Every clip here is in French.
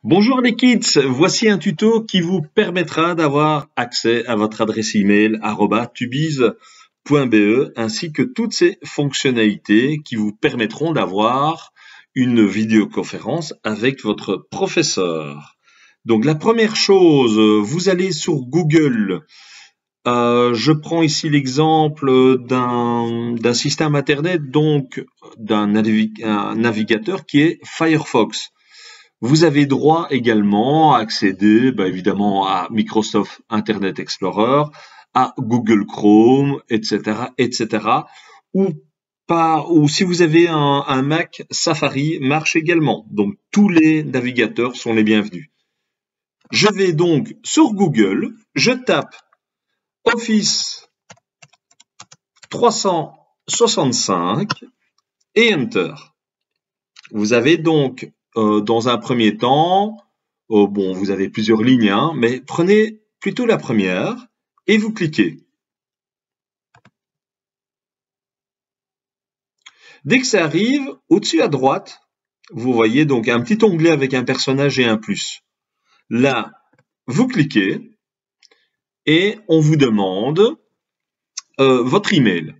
Bonjour les kids, voici un tuto qui vous permettra d'avoir accès à votre adresse email @tubize.be ainsi que toutes ces fonctionnalités qui vous permettront d'avoir une vidéoconférence avec votre professeur. Donc la première chose, vous allez sur Google. Je prends ici l'exemple d'un système internet, donc d'un navigateur qui est Firefox. Vous avez droit également à accéder, évidemment, à Microsoft Internet Explorer, à Google Chrome, etc., etc. Ou si vous avez un Mac, Safari marche également. Donc, tous les navigateurs sont les bienvenus. Je vais donc sur Google, je tape Office 365 et Enter. Vous avez donc dans un premier temps, vous avez plusieurs lignes, mais prenez plutôt la première et vous cliquez. Dès que ça arrive, au-dessus à droite, vous voyez donc un petit onglet avec un personnage et un plus. Là, vous cliquez et on vous demande votre email.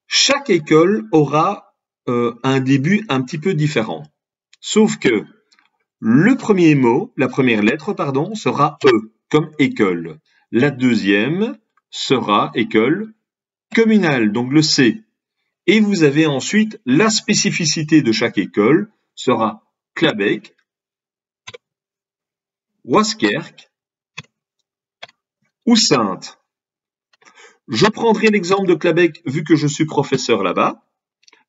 Chaque école aura un début un petit peu différent. Sauf que le premier mot, la première lettre, sera E, comme école. La deuxième sera école communale, donc le C. Et vous avez ensuite la spécificité de chaque école sera Klabeek, Waskerk ou Sainte. Je prendrai l'exemple de Klabeek vu que je suis professeur là-bas.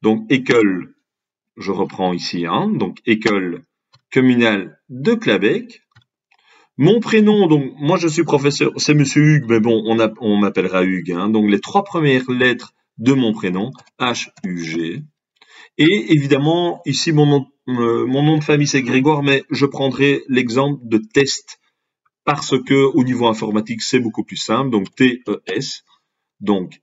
Donc école, je reprends ici, donc école communale de Klabeek. Mon prénom, donc moi je suis professeur, c'est Monsieur Hugues, mais bon, on m'appellera Hugues. Donc les trois premières lettres de mon prénom, H-U-G. Et évidemment, ici mon nom de famille c'est Grégoire, mais je prendrai l'exemple de test parce que au niveau informatique c'est beaucoup plus simple. Donc T-E-S. Donc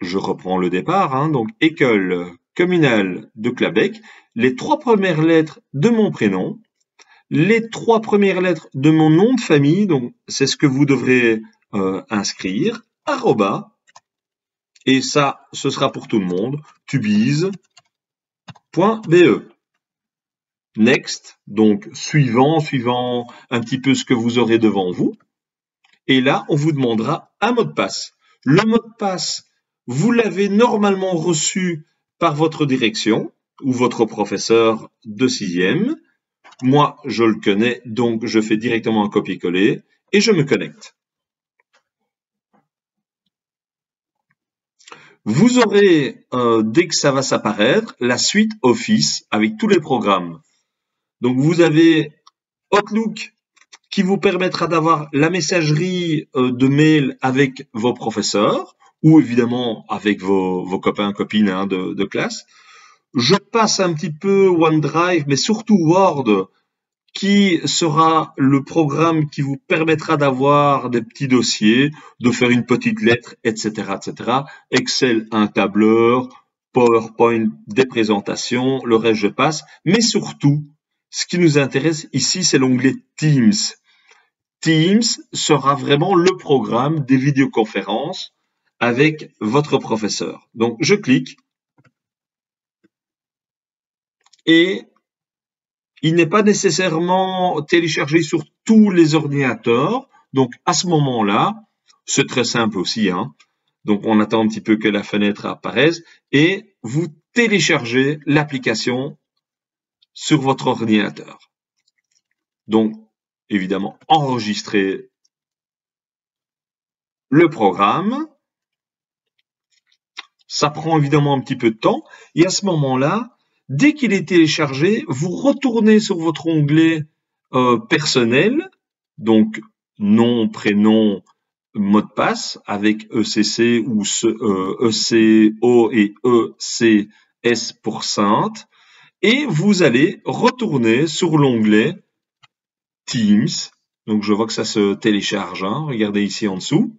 je reprends le départ. Donc école communale de Klabeek. Les trois premières lettres de mon prénom. Les trois premières lettres de mon nom de famille, donc c'est ce que vous devrez inscrire, arroba, et ça, ce sera pour tout le monde, tubize.be. Next, donc suivant un petit peu ce que vous aurez devant vous. Et là, on vous demandera un mot de passe. Le mot de passe, vous l'avez normalement reçu par votre direction ou votre professeur de 6e. Moi, je le connais, donc je fais directement un copier-coller et je me connecte. Vous aurez, dès que ça va s'apparaître, la suite Office avec tous les programmes. Donc vous avez Outlook qui vous permettra d'avoir la messagerie de mail avec vos professeurs ou évidemment avec vos copains, copines de classe. Je passe un petit peu OneDrive, mais surtout Word, qui sera le programme qui vous permettra d'avoir des petits dossiers, de faire une petite lettre, etc., etc. Excel, un tableur, PowerPoint, des présentations, le reste je passe. Mais surtout, ce qui nous intéresse ici, c'est l'onglet Teams. Teams sera vraiment le programme des vidéoconférences avec votre professeur. Donc, je clique et il n'est pas nécessairement téléchargé sur tous les ordinateurs. Donc, à ce moment-là, c'est très simple aussi. Donc, on attend un petit peu que la fenêtre apparaisse et vous téléchargez l'application sur votre ordinateur. Donc, évidemment, enregistrez le programme. Ça prend évidemment un petit peu de temps. Et à ce moment-là, dès qu'il est téléchargé, vous retournez sur votre onglet personnel, donc nom, prénom, mot de passe avec ECC ou ECO et ECS pour Sainte, et vous allez retourner sur l'onglet Teams. Donc je vois que ça se télécharge, regardez ici en dessous.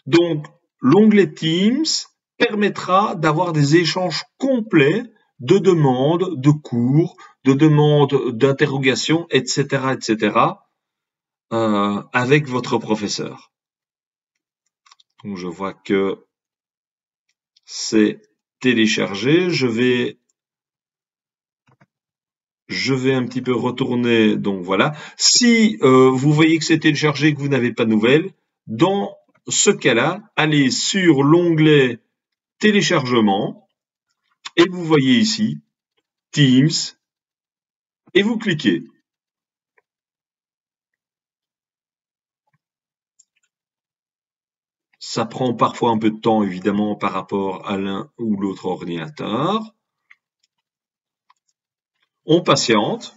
Donc l'onglet Teams permettra d'avoir des échanges complets de demandes de cours, de demandes d'interrogations, etc., avec votre professeur. Donc, je vois que c'est téléchargé. Je vais un petit peu retourner. Donc, voilà. Si vous voyez que c'est téléchargé et que vous n'avez pas de nouvelles, dans ce cas-là, allez sur l'onglet téléchargement et vous voyez ici Teams et vous cliquez. Ça prend parfois un peu de temps, évidemment, par rapport à l'un ou l'autre ordinateur. On patiente.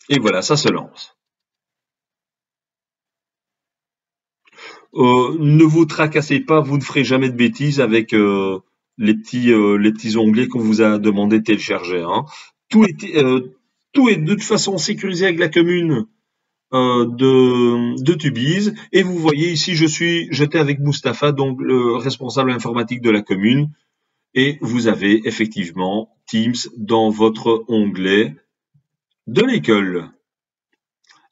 Et voilà, ça se lance. Ne vous tracassez pas, vous ne ferez jamais de bêtises avec les petits onglets qu'on vous a demandé de télécharger. Hein. Tout est de toute façon sécurisé avec la commune de Tubize. Et vous voyez ici, j'étais avec Mustapha, donc le responsable informatique de la commune. Et vous avez effectivement Teams dans votre onglet de l'école.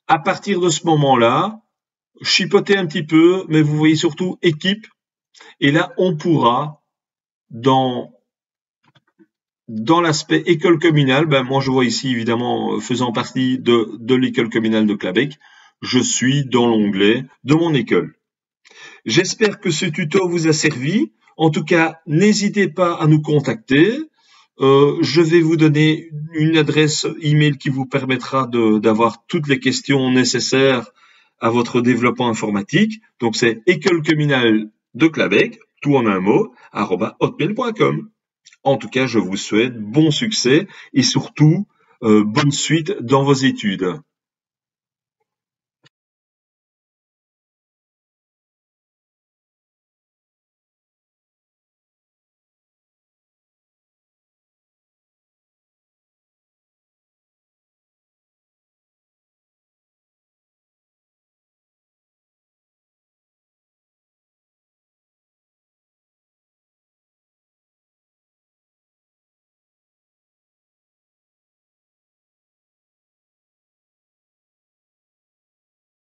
À partir de ce moment-là, chipotez un petit peu, mais vous voyez surtout équipe. Et là, on pourra, dans l'aspect école communale, moi je vois ici évidemment faisant partie de l'école communale de Clabecq, je suis dans l'onglet de mon école. J'espère que ce tuto vous a servi. En tout cas, n'hésitez pas à nous contacter. Je vais vous donner une adresse email qui vous permettra d'avoir toutes les questions nécessaires à votre développement informatique. Donc c'est école communale de Clabecq, tout en un mot, @hotmail.com. En tout cas, je vous souhaite bon succès et surtout bonne suite dans vos études.